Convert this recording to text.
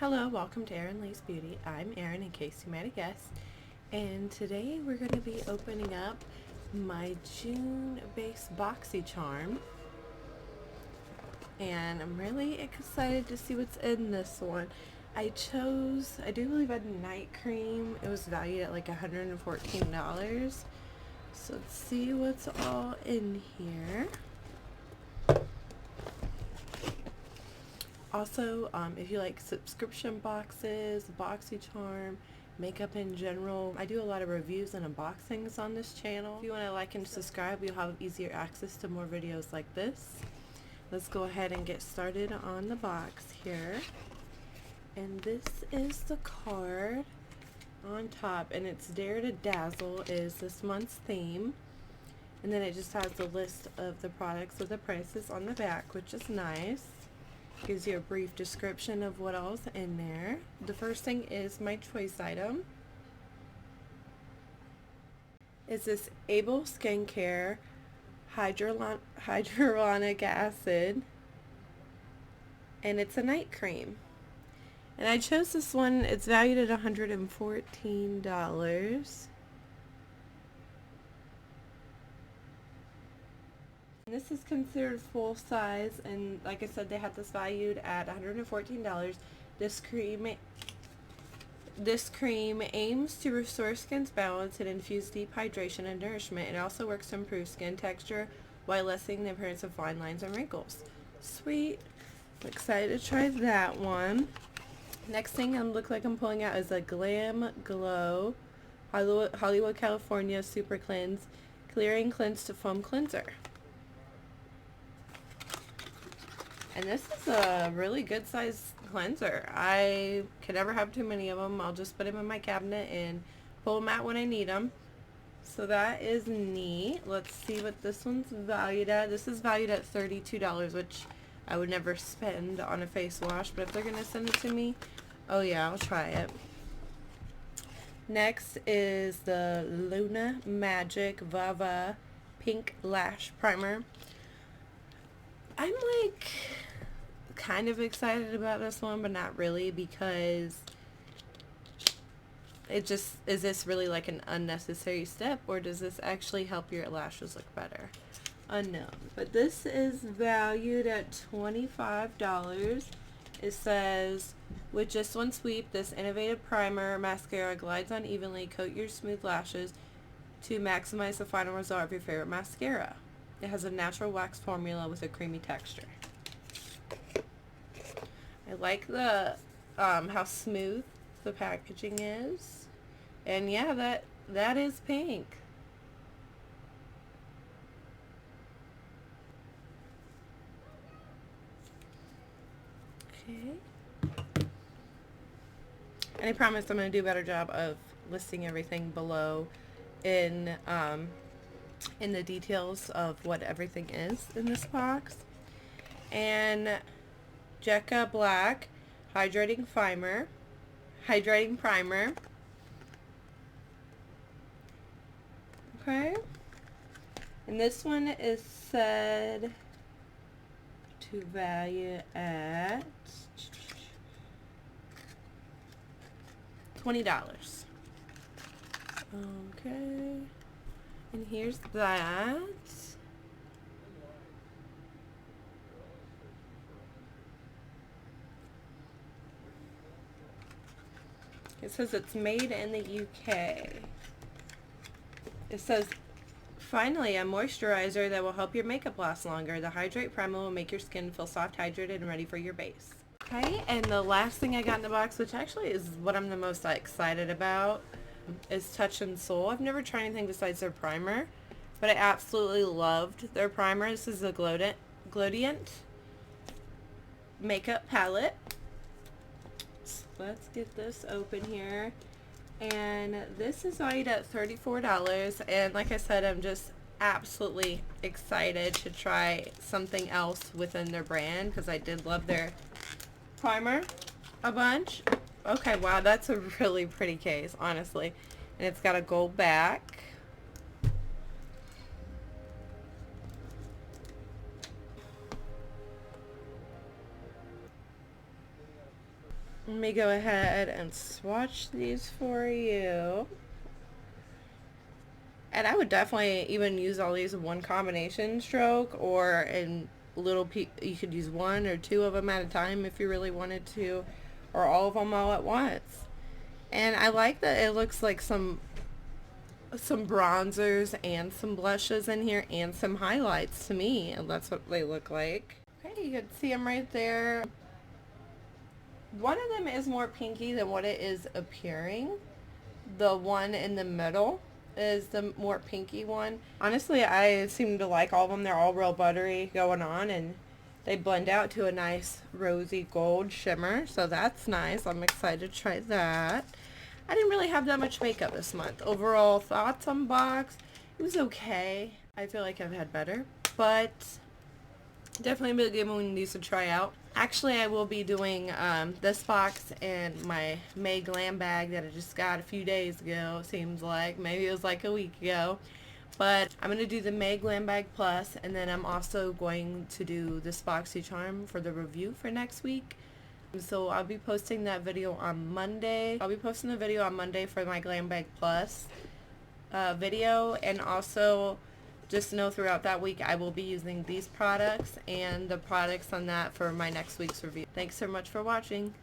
Hello, welcome to Erin Lee's Beauty. I'm Erin, in case you might have guessed, and today we're going to be opening up my June base Boxycharm, and I'm really excited to see what's in this one. I do believe a night cream. It was valued at like $114. So let's see what's all in here. Also, if you like subscription boxes, Boxycharm, makeup in general, I do a lot of reviews and unboxings on this channel. If you want to like and subscribe, you'll have easier access to more videos like this. Let's go ahead and get started on the box here. And this is the card on top, and it's Dare to Dazzle is this month's theme. And then it just has the list of the products with the prices on the back, which is nice. Gives you a brief description of what all's in there. The first thing is my choice item. It's this Able Skincare Hyaluronic Acid, and it's a night cream. And I chose this one. It's valued at $114. This is considered full size, and like I said, they had this valued at $114. This cream aims to restore skin's balance and infuse deep hydration and nourishment. It also works to improve skin texture while lessening the appearance of fine lines and wrinkles. Sweet. I'm excited to try that one. Next thing I'm pulling out is a Glamglow Hollywood, California Super Cleanse Clearing Cleanse to Foam Cleanser. And this is a really good size cleanser. I could never have too many of them. I'll just put them in my cabinet and pull them out when I need them. So that is neat. Let's see what this one's valued at. This is valued at $32, which I would never spend on a face wash. But if they're going to send it to me, oh yeah, I'll try it. Next is the Magic VAVA Pink Lash Primer. I'm kind of excited about this one, but not really, because is this really like an unnecessary step, or does this actually help your lashes look better? Unknown. But this is valued at $25. It says, with just one sweep, this innovative primer mascara glides on evenly, coat your smooth lashes to maximize the final result of your favorite mascara. It has a natural wax formula with a creamy texture. I like the how smooth the packaging is, and yeah, that is pink. Okay. And I promise I'm going to do a better job of listing everything below in the details of what everything is in this box. And Jecca Blac Hydrating Primer. Okay. And this one is said to value at $20. Okay. And here's that. It says it's made in the UK. It says, finally, a moisturizer that will help your makeup last longer. The Hydrate Primer will make your skin feel soft, hydrated, and ready for your base. Okay, and the last thing I got in the box, which actually is what I'm the most excited about, is Touch and Soul. I've never tried anything besides their primer, but I absolutely loved their primer. This is the glowdient makeup palette. So let's get this open here. And this is valued at $34, and like I said, I'm just absolutely excited to try something else within their brand, because I did love their primer a bunch. Okay, wow, that's a really pretty case, honestly. And it's got a gold back. Let me go ahead and swatch these for you. And I would definitely even use all these in one combination stroke, or in little you could use one or two of them at a time if you really wanted to, or all of them all at once. And I like that it looks like some bronzers and some blushes in here and some highlights to me, and that's what they look like. Okay, you can see them right there. One of them is more pinky than what it is appearing. The one in the middle is the more pinky one. Honestly, I seem to like all of them. They're all real buttery going on, and they blend out to a nice rosy gold shimmer, so that's nice. I'm excited to try that. I didn't really have that much makeup this month. Overall thoughts on box, it was okay. I feel like I've had better, but definitely been giving these a try out. Actually, I will be doing this box and my May Glam bag that I just got a few days ago, seems like. Maybe it was like a week ago. But I'm going to do the May Glam Bag Plus, and then I'm also going to do this Boxycharm for the review for next week. So I'll be posting that video on Monday. I'll be posting the video on Monday for my Glam Bag Plus video, and also just know throughout that week I will be using these products and the products on that for my next week's review. Thanks so much for watching.